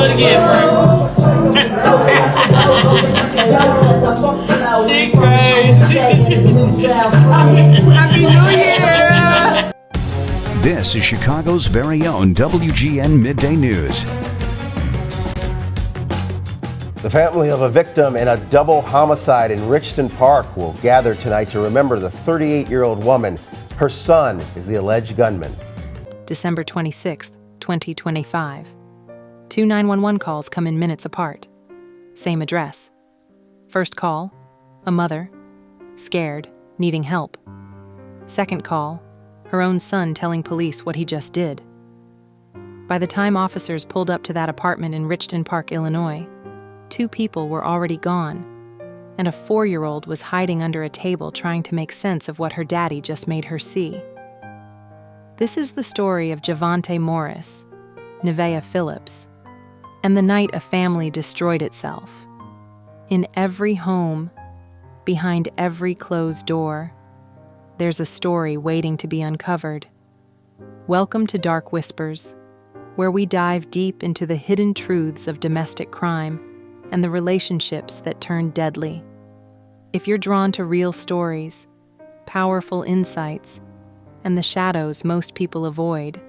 it again, Frank. She crazy. Happy New Year! This is Chicago's very own WGN Midday News. The family of a victim in a double homicide in Richton Park will gather tonight to remember the 38-year-old woman. Her son is the alleged gunman. December 26th, 2025. Two 911 calls come in minutes apart. Same address. First call, a mother, scared, needing help. Second call, her own son telling police what he just did. By the time officers pulled up to that apartment in Richton Park, Illinois, 2 people were already gone, and a 4-year-old was hiding under a table trying to make sense of what her daddy just made her see. This is the story of Javante Morris, Nivea Phillips, and the night a family destroyed itself. In every home, behind every closed door, there's a story waiting to be uncovered. Welcome to Dark Whispers, where we dive deep into the hidden truths of domestic crime and the relationships that turn deadly. If you're drawn to real stories, powerful insights, and the shadows most people avoid,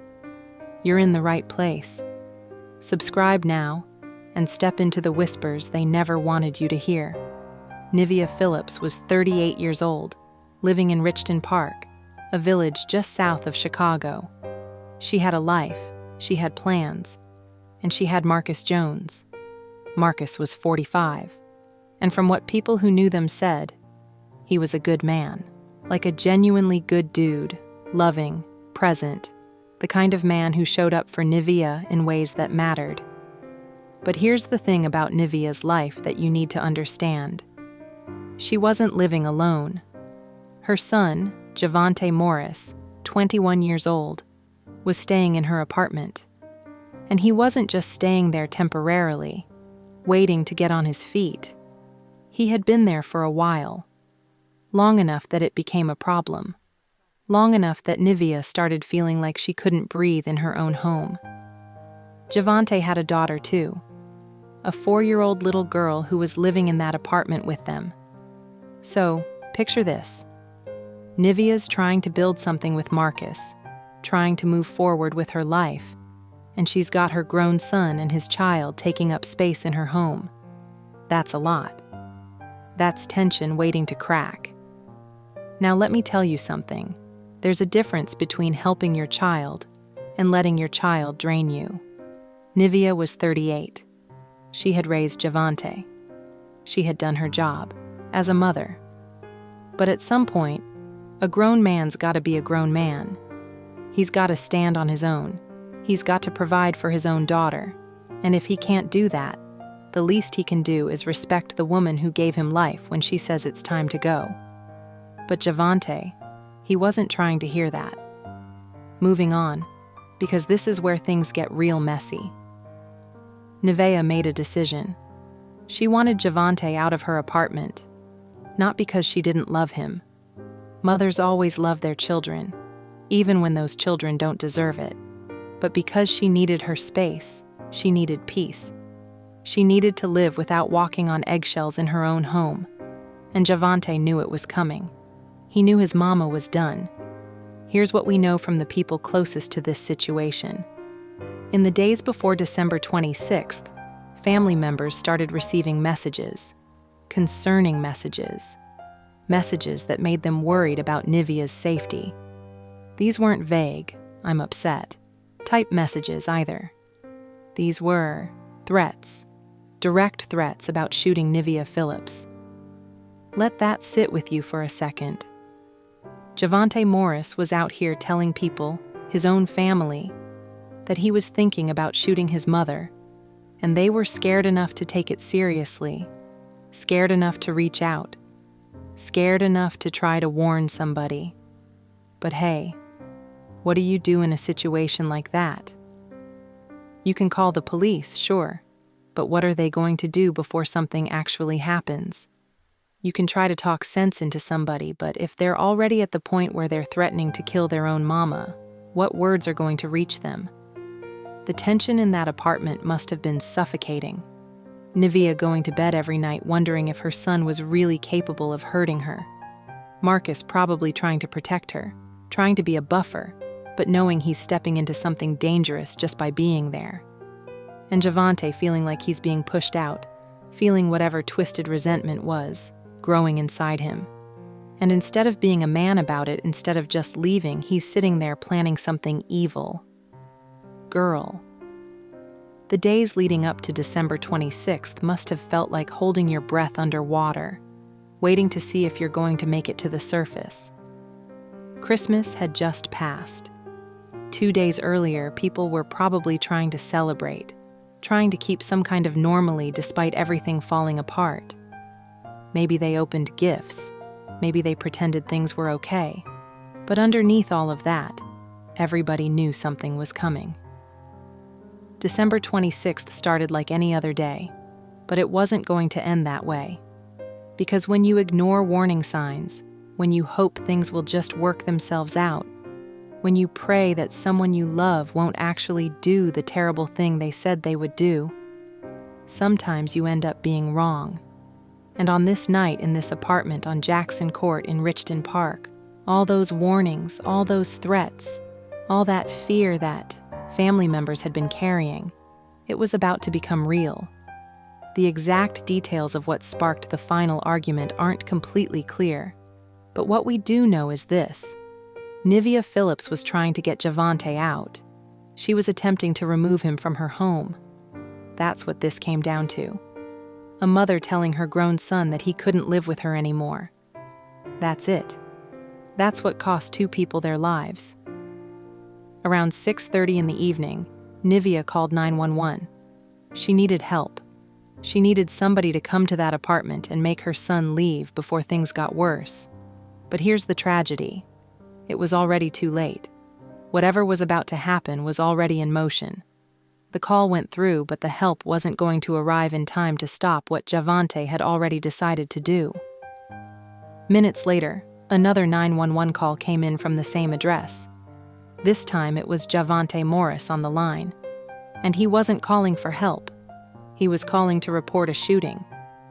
you're in the right place. Subscribe now and step into the whispers they never wanted you to hear. Nivea Phillips was 38 years old, living in Richton Park, a village just south of Chicago. She had a life, she had plans, and she had Marcus Jones. Marcus was 45, and from what people who knew them said, he was a good man, like a genuinely good dude, loving, present, the kind of man who showed up for Nivea in ways that mattered. But here's the thing about Nivea's life that you need to understand. She wasn't living alone. Her son, Javante Morris, 21 years old, was staying in her apartment. And he wasn't just staying there temporarily, waiting to get on his feet. He had been there for a while, long enough that it became a problem, long enough that Nivea started feeling like she couldn't breathe in her own home. Javante had a daughter too, a 4-year-old little girl who was living in that apartment with them. So, picture this. Nivea's trying to build something with Marcus, trying to move forward with her life, and she's got her grown son and his child taking up space in her home. That's a lot. That's tension waiting to crack. Now let me tell you something. There's a difference between helping your child and letting your child drain you. Nivea was 38. She had raised Javante. She had done her job as a mother. But at some point, a grown man's got to be a grown man. He's got to stand on his own. He's got to provide for his own daughter. And if he can't do that, the least he can do is respect the woman who gave him life when she says it's time to go. But Javante, he wasn't trying to hear that. Moving on, because this is where things get real messy. Nivea made a decision. She wanted Javante out of her apartment, not because she didn't love him. Mothers always love their children, even when those children don't deserve it. But because she needed her space, she needed peace. She needed to live without walking on eggshells in her own home. And Javante knew it was coming. He knew his mama was done. Here's what we know from the people closest to this situation. In the days before December 26th, family members started receiving messages, concerning messages, messages that made them worried about Nivea's safety. These weren't vague, "I'm upset," type messages either. These were threats, direct threats about shooting Nivea Phillips. Let that sit with you for a second. Javante Morris was out here telling people, his own family, that he was thinking about shooting his mother, and they were scared enough to take it seriously, scared enough to reach out, scared enough to try to warn somebody. But hey, what do you do in a situation like that? You can call the police, sure, but what are they going to do before something actually happens? You can try to talk sense into somebody, but if they're already at the point where they're threatening to kill their own mama, what words are going to reach them? The tension in that apartment must have been suffocating. Nivea going to bed every night wondering if her son was really capable of hurting her. Marcus probably trying to protect her, trying to be a buffer, but knowing he's stepping into something dangerous just by being there. And Javante feeling like he's being pushed out, feeling whatever twisted resentment was, growing inside him. And instead of being a man about it, instead of just leaving, he's sitting there planning something evil. Girl. The days leading up to December 26th must have felt like holding your breath underwater, waiting to see if you're going to make it to the surface. Christmas had just passed. 2 days earlier, people were probably trying to celebrate, trying to keep some kind of normalcy despite everything falling apart. Maybe they opened gifts, maybe they pretended things were okay, but underneath all of that, everybody knew something was coming. December 26th started like any other day, but it wasn't going to end that way. Because when you ignore warning signs, when you hope things will just work themselves out, when you pray that someone you love won't actually do the terrible thing they said they would do, sometimes you end up being wrong. And on this night in this apartment on Jackson Court in Richton Park, all those warnings, all those threats, all that fear that family members had been carrying, it was about to become real. The exact details of what sparked the final argument aren't completely clear, but what we do know is this. Nivea Phillips was trying to get Javante out. She was attempting to remove him from her home. That's what this came down to. A mother telling her grown son that he couldn't live with her anymore. That's it. That's what cost 2 people their lives. Around 6:30 in the evening, Nivea called 911. She needed help. She needed somebody to come to that apartment and make her son leave before things got worse. But here's the tragedy. It was already too late. Whatever was about to happen was already in motion. The call went through, but the help wasn't going to arrive in time to stop what Javante had already decided to do. Minutes later, another 911 call came in from the same address. This time it was Javante Morris on the line. And he wasn't calling for help. He was calling to report a shooting.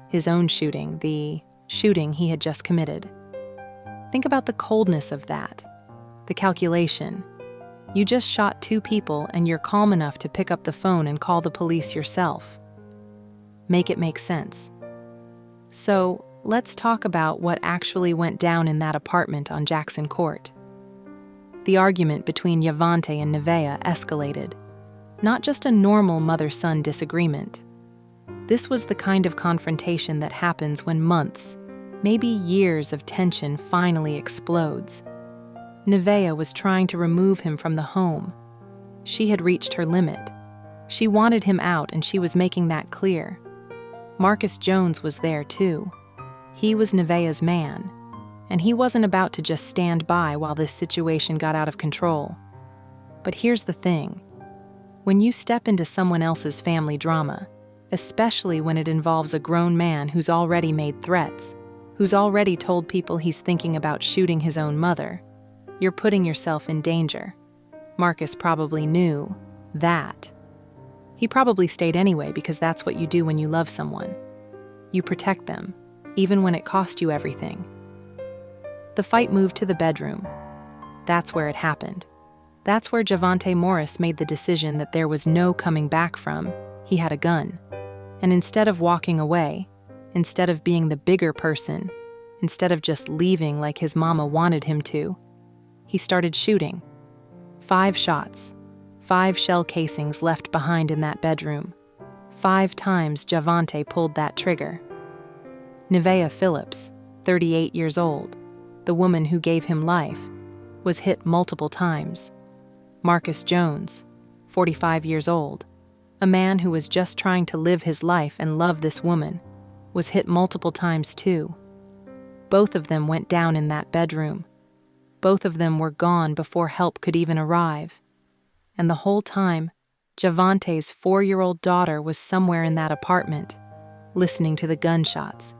His own shooting, the shooting he had just committed. Think about the coldness of that. The calculation. You just shot 2 people and you're calm enough to pick up the phone and call the police yourself. Make it make sense. So, let's talk about what actually went down in that apartment on Jackson Court. The argument between Javante and Nivea escalated. Not just a normal mother-son disagreement. This was the kind of confrontation that happens when months, maybe years of tension finally explodes. Nivea was trying to remove him from the home. She had reached her limit. She wanted him out and she was making that clear. Marcus Jones was there too. He was Nivea's man, and he wasn't about to just stand by while this situation got out of control. But here's the thing. When you step into someone else's family drama, especially when it involves a grown man who's already made threats, who's already told people he's thinking about shooting his own mother, you're putting yourself in danger. Marcus probably knew that. He probably stayed anyway because that's what you do when you love someone. You protect them, even when it cost you everything. The fight moved to the bedroom. That's where it happened. That's where Javante Morris made the decision that there was no coming back from. He had a gun. And instead of walking away, instead of being the bigger person, instead of just leaving like his mama wanted him to, he started shooting. 5 shots, 5 shell casings left behind in that bedroom. 5 times Javante pulled that trigger. Nivea Phillips, 38 years old, the woman who gave him life, was hit multiple times. Marcus Jones, 45 years old, a man who was just trying to live his life and love this woman, was hit multiple times too. Both of them went down in that bedroom. Both of them were gone before help could even arrive. And the whole time, Javante's 4-year-old daughter was somewhere in that apartment, listening to the gunshots,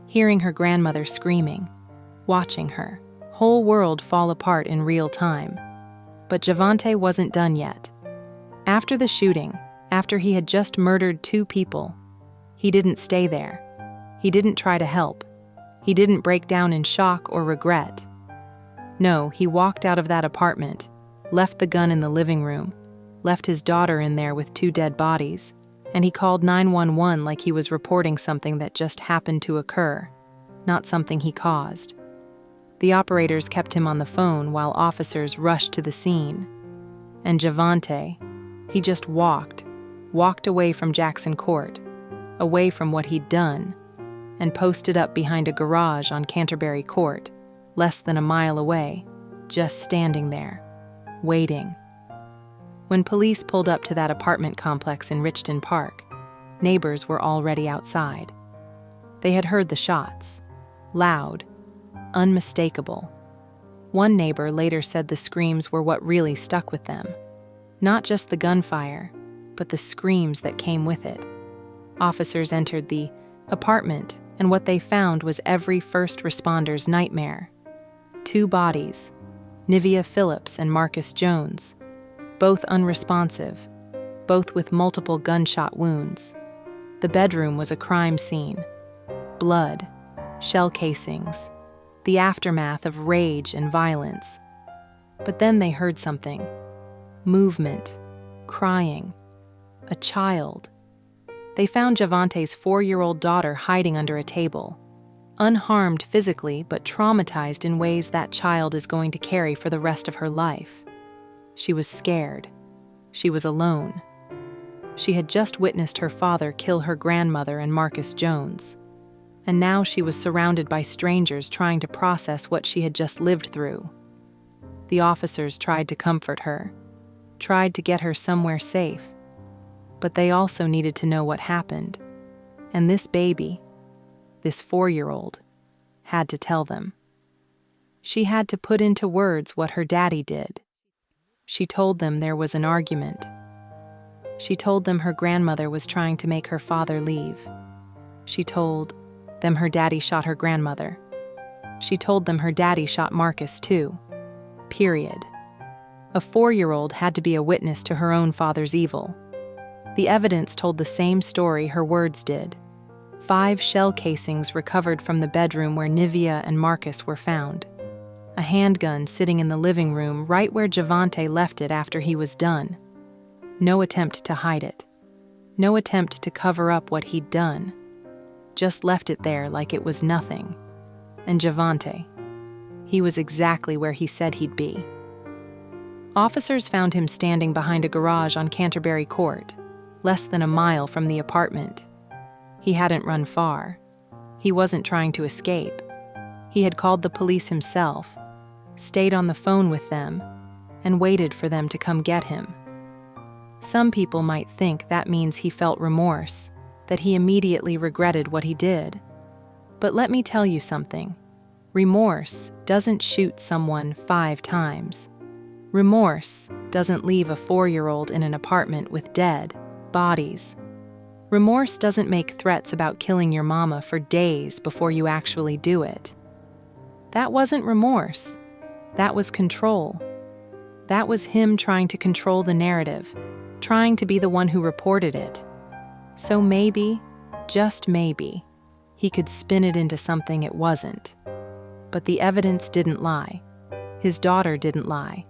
hearing her grandmother screaming, watching her whole world fall apart in real time. But Javante wasn't done yet. After the shooting, after he had just murdered 2 people, he didn't stay there. He didn't try to help. He didn't break down in shock or regret. No, he walked out of that apartment, left the gun in the living room, left his daughter in there with 2 dead bodies, and he called 911 like he was reporting something that just happened to occur, not something he caused. The operators kept him on the phone while officers rushed to the scene. And Javante, he just walked away from Jackson Court, away from what he'd done, and posted up behind a garage on Canterbury Court, less than a mile away, just standing there, waiting. When police pulled up to that apartment complex in Richton Park, neighbors were already outside. They had heard the shots, loud, unmistakable. One neighbor later said the screams were what really stuck with them. Not just the gunfire, but the screams that came with it. Officers entered the apartment, and what they found was every first responder's nightmare. 2 bodies, Nivea Phillips and Marcus Jones, both unresponsive, both with multiple gunshot wounds. The bedroom was a crime scene. Blood, shell casings, the aftermath of rage and violence. But then they heard something. Movement, crying, a child. They found Javante's 4-year-old daughter hiding under a table, unharmed physically but traumatized in ways that child is going to carry for the rest of her life. She was scared. She was alone. She had just witnessed her father kill her grandmother and Marcus Jones, and now she was surrounded by strangers trying to process what she had just lived through. The officers tried to comfort her, tried to get her somewhere safe, but they also needed to know what happened, and this baby, this 4-year-old, had to tell them. She had to put into words what her daddy did. She told them there was an argument. She told them her grandmother was trying to make her father leave. She told them her daddy shot her grandmother. She told them her daddy shot Marcus too. Period. A 4-year-old had to be a witness to her own father's evil. The evidence told the same story her words did. 5 shell casings recovered from the bedroom where Nivia and Marcus were found. A handgun sitting in the living room right where Javante left it after he was done. No attempt to hide it. No attempt to cover up what he'd done. Just left it there like it was nothing. And Javante, he was exactly where he said he'd be. Officers found him standing behind a garage on Canterbury Court, less than a mile from the apartment. He hadn't run far. He wasn't trying to escape. He had called the police himself, stayed on the phone with them, and waited for them to come get him. Some people might think that means he felt remorse, that he immediately regretted what he did. But let me tell you something. Remorse doesn't shoot someone 5 times. Remorse doesn't leave a 4-year-old in an apartment with dead bodies. Remorse doesn't make threats about killing your mama for days before you actually do it. That wasn't remorse. That was control. That was him trying to control the narrative, trying to be the one who reported it. So maybe, just maybe, he could spin it into something it wasn't. But the evidence didn't lie. His daughter didn't lie.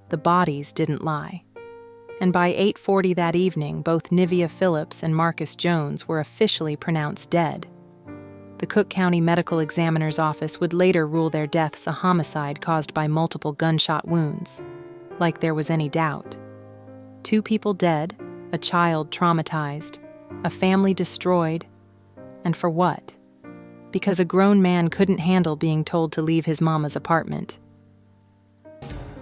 The bodies didn't lie. And by 8:40 that evening, both Nivea Phillips and Marcus Jones were officially pronounced dead. The Cook County Medical Examiner's Office would later rule their deaths a homicide caused by multiple gunshot wounds, like there was any doubt. 2 people dead, a child traumatized, a family destroyed, and for what? Because a grown man couldn't handle being told to leave his mama's apartment.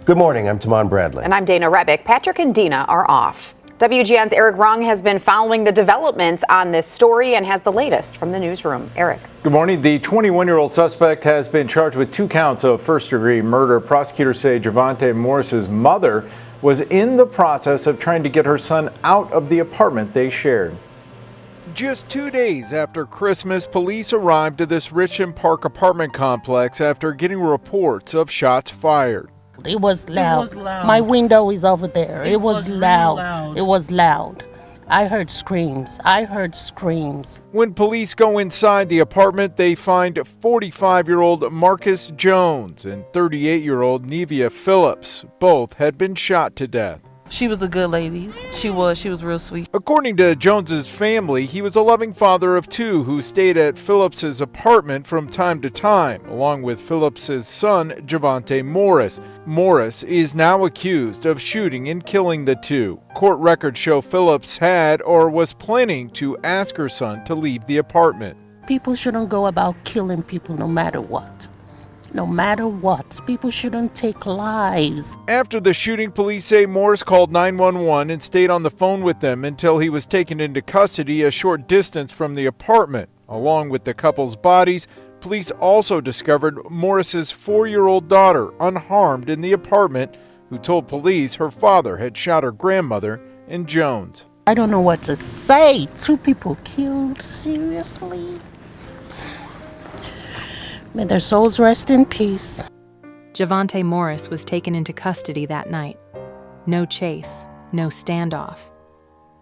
Good morning, I'm Tamon Bradley. And I'm Dana Rebick. Patrick and Dina are off. WGN's Eric Rung has been following the developments on this story and has the latest from the newsroom. Eric. Good morning. The 21-year-old suspect has been charged with 2 counts of first-degree murder. Prosecutors say Javante Morris's mother was in the process of trying to get her son out of the apartment they shared. Just 2 days after Christmas, police arrived at this Richton Park apartment complex after getting reports of shots fired. It was loud. It was loud. My window is over there. It was really loud. It was loud. I heard screams. When police go inside the apartment, they find 45-year-old Marcus Jones and 38-year-old Nivea Phillips. Both had been shot to death. She was a good lady. She was real sweet. According to Jones's family, he was a loving father of two who stayed at Phillips's apartment from time to time, along with Phillips's son, Javante Morris. Morris is now accused of shooting and killing the two. Court records show Phillips had or was planning to ask her son to leave the apartment. People shouldn't go about killing people no matter what. No matter what, people shouldn't take lives. After the shooting, police say Morris called 911 and stayed on the phone with them until he was taken into custody a short distance from the apartment. Along with the couple's bodies, police also discovered Morris's 4-year-old daughter unharmed in the apartment, who told police her father had shot her grandmother and Jones. I don't know what to say. 2 people killed? Seriously? May their souls rest in peace. Javante Morris was taken into custody that night. No chase, no standoff.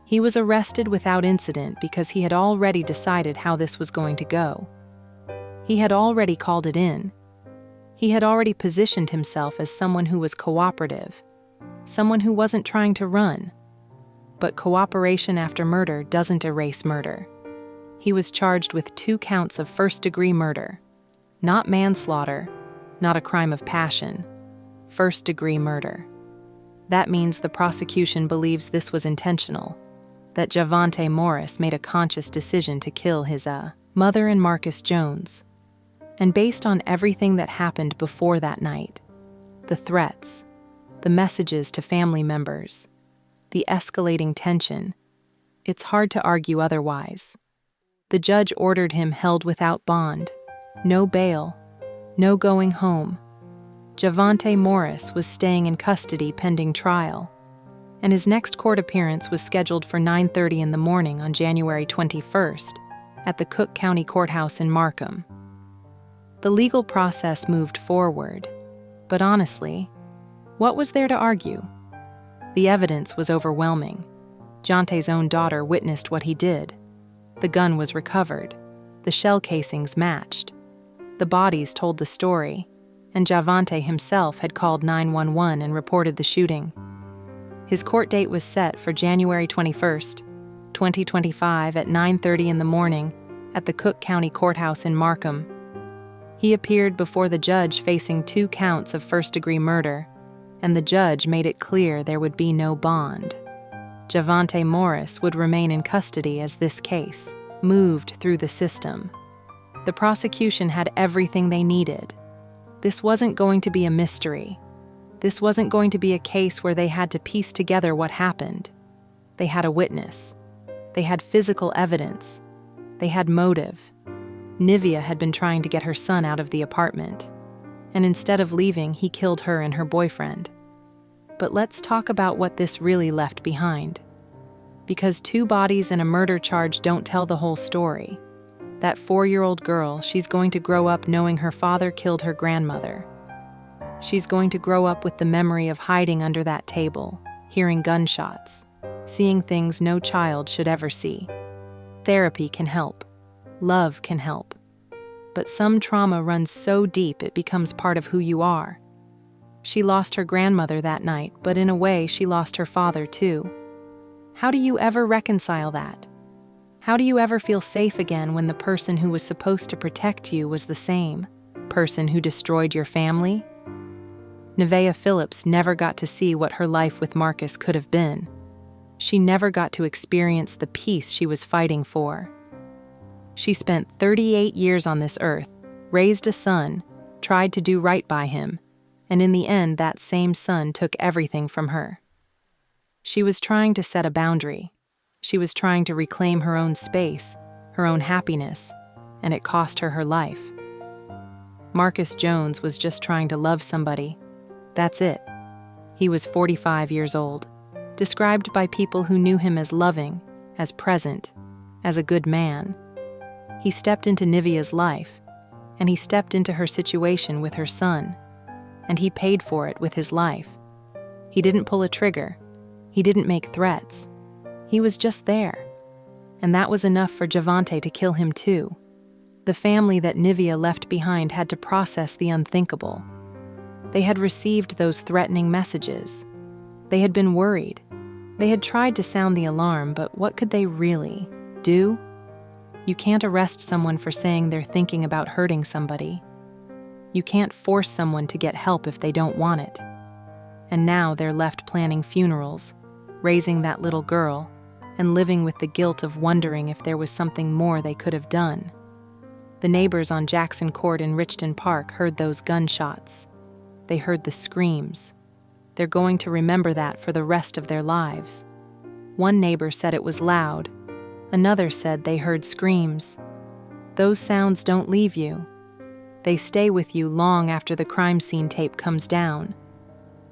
He was arrested without incident because he had already decided how this was going to go. He had already called it in. He had already positioned himself as someone who was cooperative, someone who wasn't trying to run. But cooperation after murder doesn't erase murder. He was charged with 2 counts of first-degree murder. Not manslaughter, not a crime of passion, first-degree murder. That means the prosecution believes this was intentional, that Javante Morris made a conscious decision to kill his mother and Marcus Jones. And based on everything that happened before that night, the threats, the messages to family members, the escalating tension, it's hard to argue otherwise. The judge ordered him held without bond. No bail, no going home. Javante Morris was staying in custody pending trial, and his next court appearance was scheduled for 9:30 in the morning on January 21st at the Cook County Courthouse in Markham. The legal process moved forward, but honestly, what was there to argue? The evidence was overwhelming. Jante's own daughter witnessed what he did. The gun was recovered. The shell casings matched. The bodies told the story, and Javante himself had called 911 and reported the shooting. His court date was set for January 21st, 2025 at 9:30 in the morning at the Cook County Courthouse in Markham. He appeared before the judge facing 2 counts of first-degree murder, and the judge made it clear there would be no bond. Javante Morris would remain in custody as this case moved through the system. The prosecution had everything they needed. This wasn't going to be a mystery. This wasn't going to be a case where they had to piece together what happened. They had a witness. They had physical evidence. They had motive. Nivia had been trying to get her son out of the apartment, and instead of leaving, he killed her and her boyfriend. But let's talk about what this really left behind. Because 2 bodies and a murder charge don't tell the whole story. That 4-year-old girl, she's going to grow up knowing her father killed her grandmother. She's going to grow up with the memory of hiding under that table, hearing gunshots, seeing things no child should ever see. Therapy can help. Love can help. But some trauma runs so deep it becomes part of who you are. She lost her grandmother that night, but in a way she lost her father too. How do you ever reconcile that? How do you ever feel safe again when the person who was supposed to protect you was the same person who destroyed your family? Nivea Phillips never got to see what her life with Marcus could have been. She never got to experience the peace she was fighting for. She spent 38 years on this earth, raised a son, tried to do right by him, and in the end that same son took everything from her. She was trying to set a boundary. She was trying to reclaim her own space, her own happiness, and it cost her her life. Marcus Jones was just trying to love somebody. That's it. He was 45 years old, described by people who knew him as loving, as present, as a good man. He stepped into Nivia's life, and he stepped into her situation with her son. and he paid for it with his life. He didn't pull a trigger. He didn't make threats. He was just there. And that was enough for Javante to kill him too. The family that Nivea left behind had to process the unthinkable. They had received those threatening messages. They had been worried. They had tried to sound the alarm, but what could they really do? You can't arrest someone for saying they're thinking about hurting somebody. You can't force someone to get help if they don't want it. And now they're left planning funerals, raising that little girl, and living with the guilt of wondering if there was something more they could have done. The neighbors on Jackson Court in Richton Park heard those gunshots. They heard the screams. They're going to remember that for the rest of their lives. One neighbor said it was loud. Another said they heard screams. Those sounds don't leave you. They stay with you long after the crime scene tape comes down.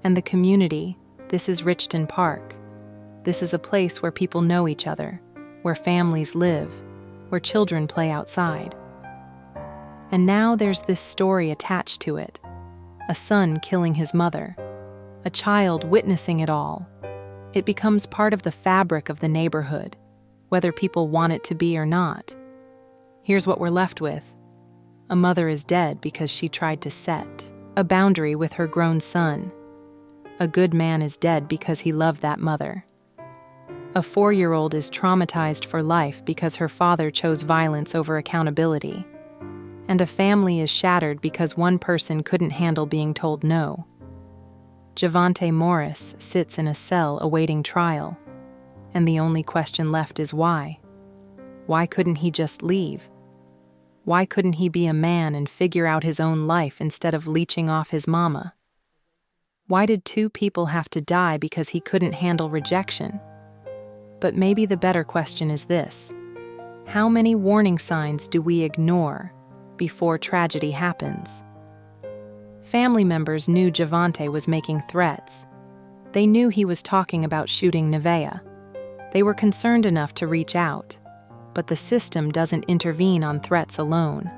And the community, this is Richton Park. This is a place where people know each other, where families live, where children play outside. And now there's this story attached to it. A son killing his mother. A child witnessing it all. It becomes part of the fabric of the neighborhood, whether people want it to be or not. Here's what we're left with. A mother is dead because she tried to set a boundary with her grown son. A good man is dead because he loved that mother. A 4-year-old is traumatized for life because her father chose violence over accountability. And a family is shattered because one person couldn't handle being told no. Javante Morris sits in a cell awaiting trial. And the only question left is why? Why couldn't he just leave? Why couldn't he be a man and figure out his own life instead of leeching off his mama? Why did 2 people have to die because he couldn't handle rejection? But maybe the better question is this: how many warning signs do we ignore before tragedy happens? Family members knew Javante was making threats. They knew he was talking about shooting Nivea. They were concerned enough to reach out, but the system doesn't intervene on threats alone.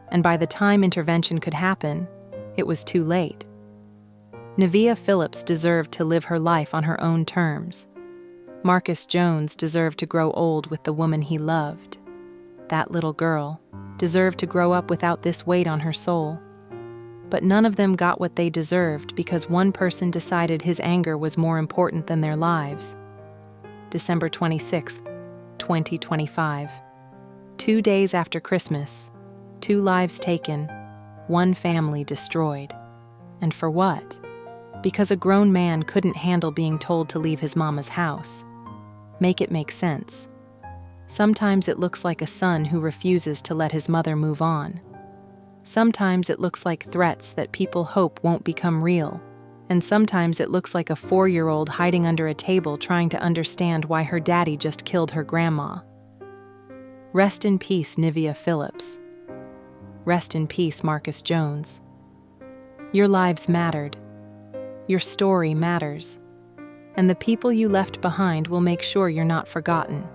And by the time intervention could happen, it was too late. Nivea Phillips deserved to live her life on her own terms. Marcus Jones deserved to grow old with the woman he loved. That little girl deserved to grow up without this weight on her soul. But none of them got what they deserved because one person decided his anger was more important than their lives. December 26th, 2025. 2 days after Christmas, 2 lives taken, 1 family destroyed. And for what? Because a grown man couldn't handle being told to leave his mama's house. Make it make sense. Sometimes it looks like a son who refuses to let his mother move on. Sometimes it looks like threats that people hope won't become real. And sometimes it looks like a 4-year-old hiding under a table trying to understand why her daddy just killed her grandma. Rest in peace, Nivea Phillips. Rest in peace, Marcus Jones. Your lives mattered. Your story matters. And the people you left behind will make sure you're not forgotten.